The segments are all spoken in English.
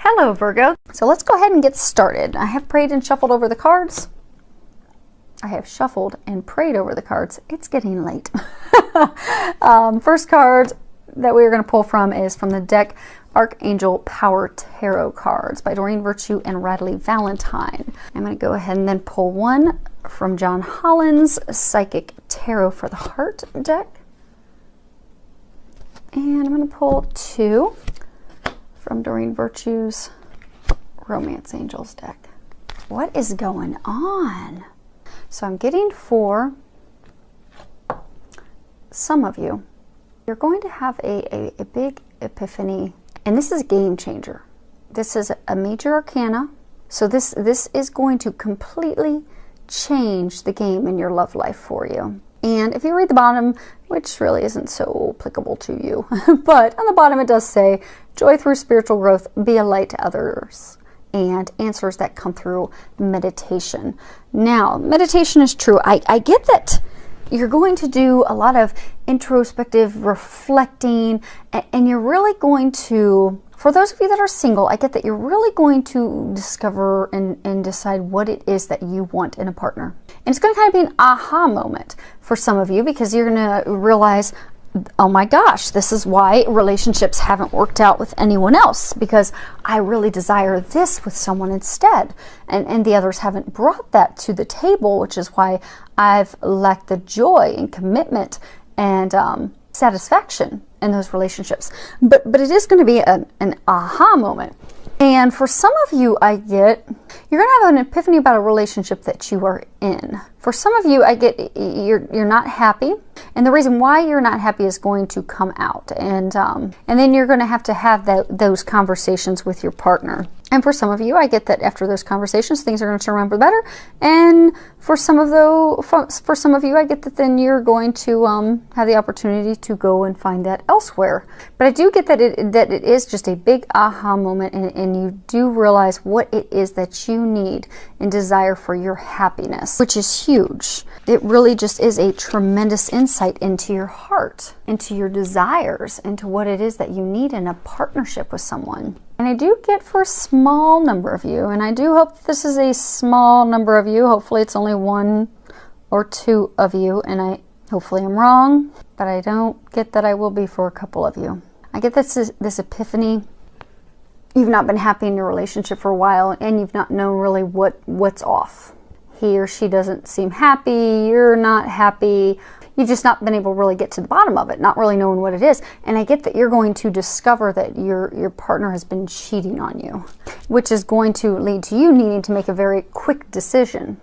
Hello, Virgo. So let's go ahead and get started. I have prayed and shuffled over the cards. I have shuffled and prayed over the cards. It's getting late. First card that we're going to pull from is from the deck Archangel Power Tarot cards by Doreen Virtue and Radley Valentine. I'm going to go ahead and then pull one from John Holland's Psychic Tarot for the Heart deck. And I'm going to pull two from Doreen Virtue's Romance Angels deck. What is going on? So I'm getting for some of you, you're going to have a big epiphany, and this is a game changer. This is a major arcana. So this is going to completely change the game in your love life for you. And if you read the bottom, which really isn't so applicable to you, but on the bottom it does say, joy through spiritual growth, be a light to others, and answers that come through meditation. Now, meditation is true. I get that you're going to do a lot of introspective reflecting, and you're really going to, for those of you that are single, I get that you're really going to discover and decide what it is that you want in a partner. And it's going to kind of be an aha moment for some of you, because you're going to realize, oh my gosh, this is why relationships haven't worked out with anyone else, because I really desire this with someone instead. And the others haven't brought that to the table, which is why I've lacked the joy and commitment and satisfaction in those relationships. But it is going to be an aha moment. And for some of you, I get, you're going to have an epiphany about a relationship that you are in. For some of you, I get you're not happy. And the reason why you're not happy is going to come out. And then you're going to have those conversations with your partner. And for some of you, I get that after those conversations, things are going to turn around for the better. And for some of you, I get that then you're going to have the opportunity to go and find that elsewhere. But I do get that it is just a big aha moment, and you do realize what it is that you need and desire for your happiness, which is huge. It really just is a tremendous insight into your heart, into your desires, into what it is that you need in a partnership with someone. And I do get for a small number of you, and I do hope this is a small number of you. Hopefully it's only one or two of you, and hopefully I'm wrong, but I don't get that I will be for a couple of you. I get this epiphany. You've not been happy in your relationship for a while, and you've not known really what's off. He or she doesn't seem happy, you're not happy. You've just not been able to really get to the bottom of it, not really knowing what it is. And I get that you're going to discover that your partner has been cheating on you, which is going to lead to you needing to make a very quick decision.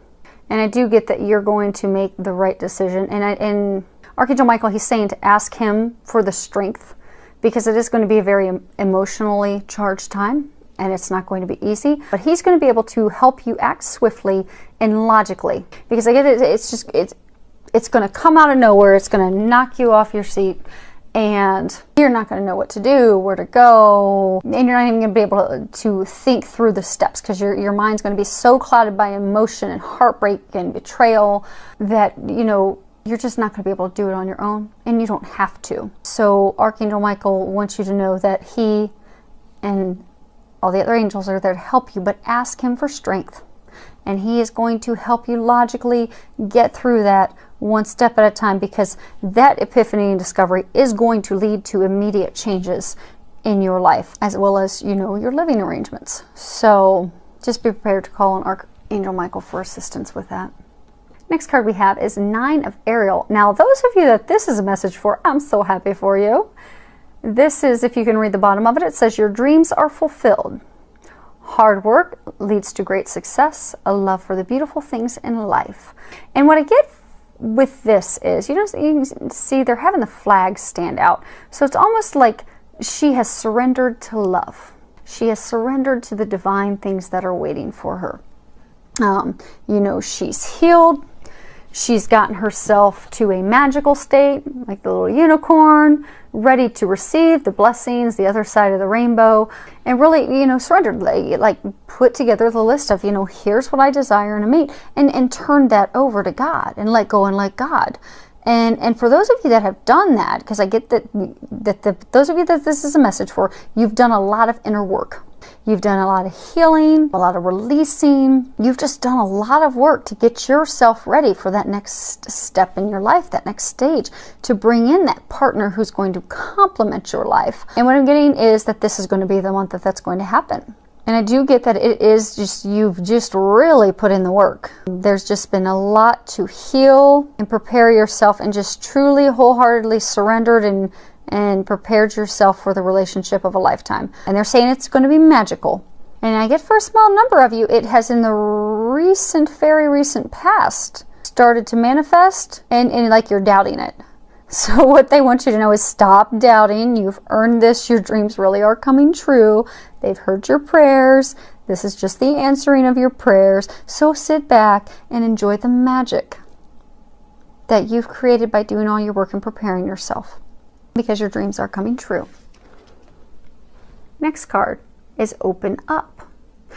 And I do get that you're going to make the right decision. And Archangel Michael, he's saying to ask him for the strength, because it is going to be a very emotionally charged time, and it's not going to be easy. But he's going to be able to help you act swiftly and logically, because I get it. It's going to come out of nowhere. It's going to knock you off your seat, and you're not going to know what to do, where to go, and you're not even going to be able to think through the steps, because your mind's going to be so clouded by emotion and heartbreak and betrayal that, you're just not going to be able to do it on your own, and you don't have to. So Archangel Michael wants you to know that he and all the other angels are there to help you, but ask him for strength. And he is going to help you logically get through that one step at a time, because that epiphany and discovery is going to lead to immediate changes in your life, as well as, your living arrangements. So just be prepared to call on Archangel Michael for assistance with that. Next card we have is Nine of Ariel. Now, those of you that this is a message for, I'm so happy for you. This is, if you can read the bottom of it, it says, your dreams are fulfilled. Hard work leads to great success, a love for the beautiful things in life. And what I get with this is, you can see they're having the flag stand out. So it's almost like she has surrendered to love. She has surrendered to the divine things that are waiting for her. She's healed. She's gotten herself to a magical state, like the little unicorn, ready to receive the blessings, the other side of the rainbow, and really, surrendered, like put together the list of, here's what I desire in a mate, and turn that over to God and let go and let God. And for those of you that have done that, because I get that those of you that this is a message for, you've done a lot of inner work. You've done a lot of healing, a lot of releasing. You've just done a lot of work to get yourself ready for that next step in your life, that next stage, to bring in that partner who's going to complement your life. And what I'm getting is that this is going to be the month that that's going to happen. And I do get that it is just, you've just really put in the work. There's just been a lot to heal and prepare yourself, and just truly wholeheartedly surrendered and prepared yourself for the relationship of a lifetime. And they're saying it's going to be magical. And I get for a small number of you, it has in the very recent past started to manifest, and like you're doubting it. So what they want you to know is stop doubting. You've earned this. Your dreams really are coming true. They've heard your prayers. This is just the answering of your prayers. So sit back and enjoy the magic that you've created by doing all your work and preparing yourself, because your dreams are coming true. Next card is open up.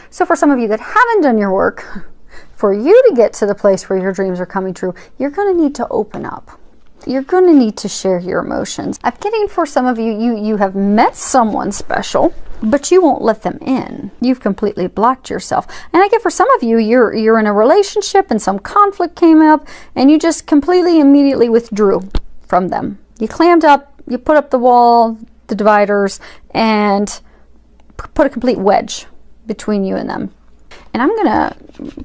So for some of you that haven't done your work, for you to get to the place where your dreams are coming true, you're going to need to open up. You're going to need to share your emotions. I'm getting for some of you, you have met someone special, but you won't let them in. You've completely blocked yourself. And I get for some of you, you're in a relationship and some conflict came up and you just completely immediately withdrew from them. You clammed up, you put up the wall, the dividers, and put a complete wedge between you and them. And I'm going to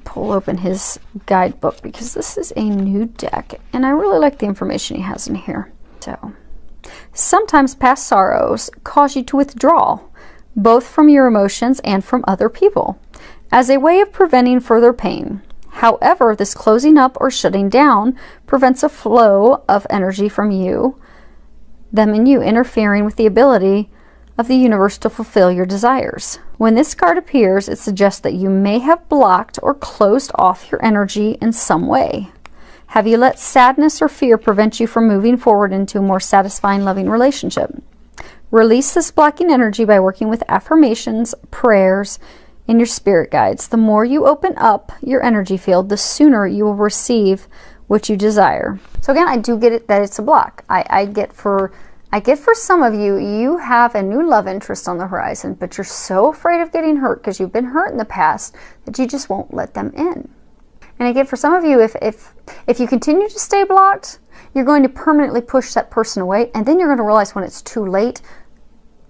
pull open his guidebook, because this is a new deck and I really like the information he has in here. So, sometimes past sorrows cause you to withdraw, both from your emotions and from other people, as a way of preventing further pain. However, this closing up or shutting down prevents a flow of energy from them and you, interfering with the ability of the universe to fulfill your desires. When this card appears, it suggests that you may have blocked or closed off your energy in some way. Have you let sadness or fear prevent you from moving forward into a more satisfying, loving relationship? Release this blocking energy by working with affirmations, prayers, and your spirit guides. The more you open up your energy field, the sooner you will receive what you desire. So again, I do get it that it's a block. I get for some of you, you have a new love interest on the horizon, but you're so afraid of getting hurt because you've been hurt in the past that you just won't let them in. And I get for some of you, if you continue to stay blocked, you're going to permanently push that person away, and then you're going to realize when it's too late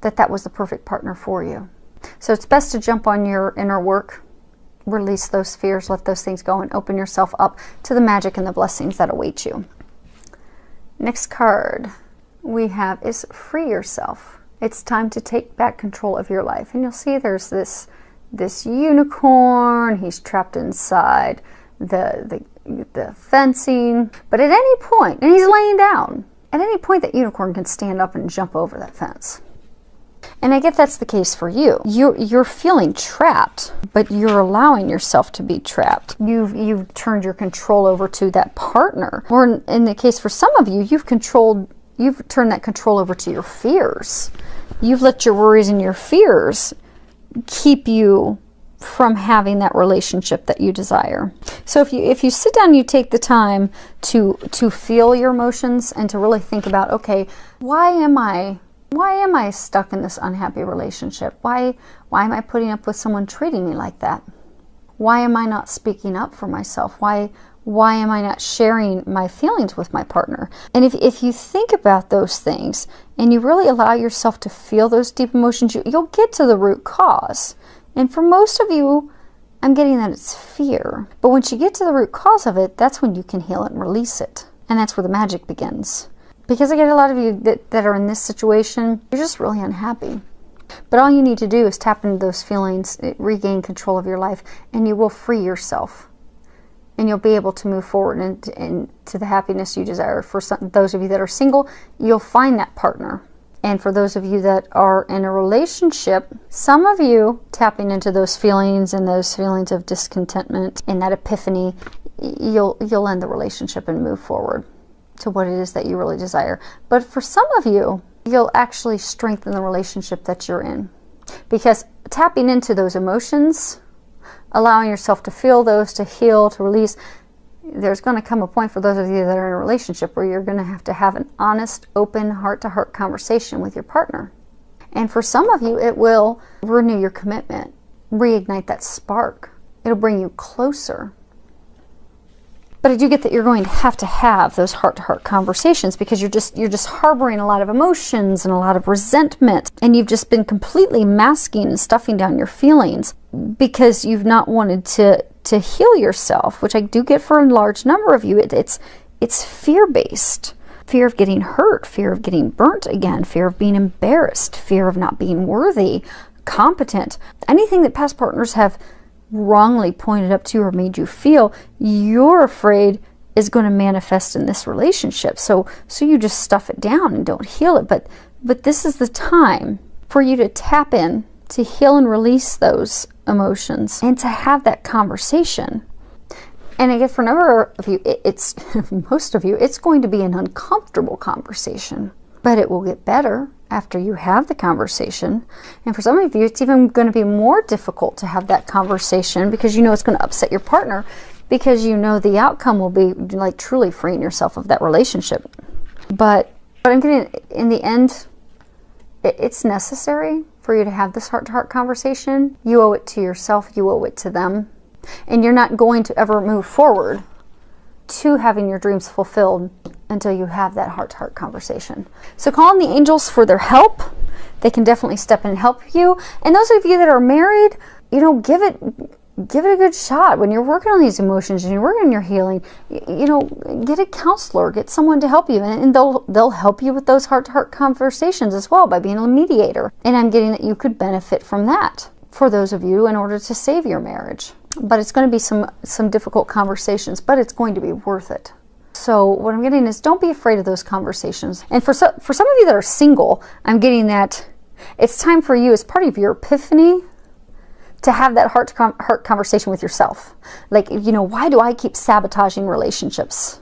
that that was the perfect partner for you. So it's best to jump on your inner work, release those fears, let those things go, and open yourself up to the magic and the blessings that await you. Next card we have is free yourself. It's time to take back control of your life. And you'll see there's this unicorn. He's trapped inside the fencing. But at any point, and he's laying down, at any point that unicorn can stand up and jump over that fence. And I get that's the case for you. You're feeling trapped, but you're allowing yourself to be trapped. You've turned your control over to that partner. Or in the case for some of you, you've turned that control over to your fears. You've let your worries and your fears keep you from having that relationship that you desire. So if you sit down and you take the time to feel your emotions and to really think about, okay, why am I stuck in this unhappy relationship? Why am I putting up with someone treating me like that? Why am I not speaking up for myself? Why am I not sharing my feelings with my partner? And if you think about those things and you really allow yourself to feel those deep emotions, you'll get to the root cause. And for most of you, I'm getting that it's fear. But once you get to the root cause of it, that's when you can heal it and release it. And that's where the magic begins. Because I get a lot of you that are in this situation, you're just really unhappy. But all you need to do is tap into those feelings, regain control of your life, and you will free yourself. And you'll be able to move forward into the happiness you desire. For those of you that are single, you'll find that partner. And for those of you that are in a relationship, some of you tapping into those feelings and those feelings of discontentment and that epiphany, you'll end the relationship and move forward to what it is that you really desire. But for some of you, you'll actually strengthen the relationship that you're in. Because tapping into those emotions, allowing yourself to feel those, to heal, to release, there's going to come a point for those of you that are in a relationship where you're going to have an honest, open, heart-to-heart conversation with your partner. And for some of you, it will renew your commitment, reignite that spark. It'll bring you closer. But I do get that you're going to have those heart-to-heart conversations, because you're just harboring a lot of emotions and a lot of resentment, and you've just been completely masking and stuffing down your feelings because you've not wanted to heal yourself, which I do get for a large number of you. It's fear-based. Fear of getting hurt, fear of getting burnt again, fear of being embarrassed, fear of not being worthy, competent. Anything that past partners have wrongly pointed up to you or made you feel, you're afraid is going to manifest in this relationship. So you just stuff it down and don't heal it. But this is the time for you to tap in, to heal and release those emotions, and to have that conversation. And I guess for a number of you, it's most of you, it's going to be an uncomfortable conversation, but it will get better after you have the conversation. And for some of you, it's even going to be more difficult to have that conversation, because you know it's going to upset your partner, because you know the outcome will be like truly freeing yourself of that relationship. But I'm getting, in the end, it's necessary for you to have this heart-to-heart conversation. You owe it to yourself. You owe it to them. And you're not going to ever move forward to having your dreams fulfilled until you have that heart-to-heart conversation. So call on the angels for their help. They can definitely step in and help you. And those of you that are married, you know, give it a good shot. When you're working on these emotions and you're working on your healing, you know, get a counselor, get someone to help you, and they'll help you with those heart-to-heart conversations as well by being a mediator. And I'm getting that you could benefit from that for those of you in order to save your marriage. But it's going to be some difficult conversations, but it's going to be worth it. So what I'm getting is, don't be afraid of those conversations. And for some of you that are single, I'm getting that it's time for you, as part of your epiphany, to have that heart-to-heart conversation with yourself. Like, you know, why do I keep sabotaging relationships?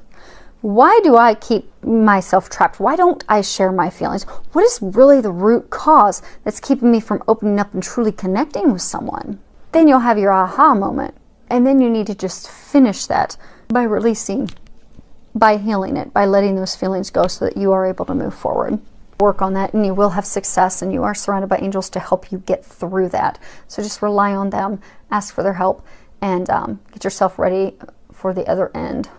Why do I keep myself trapped? Why don't I share my feelings? What is really the root cause that's keeping me from opening up and truly connecting with someone? Then you'll have your aha moment. And then you need to just finish that by releasing, by healing it, by letting those feelings go, so that you are able to move forward. Work on that, and you will have success, and you are surrounded by angels to help you get through that. So just rely on them, ask for their help, and get yourself ready for the other end,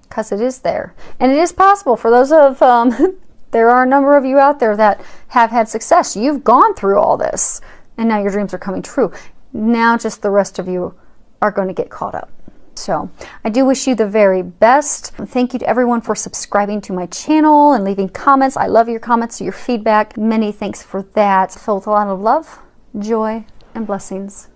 because it is there. And it is possible for those of, there are a number of you out there that have had success. You've gone through all this, and now your dreams are coming true. Now just the rest of you are going to get caught up. So I do wish you the very best. Thank you to everyone for subscribing to my channel and leaving comments. I love your comments, your feedback. Many thanks for that. Filled with a lot of love, joy, and blessings.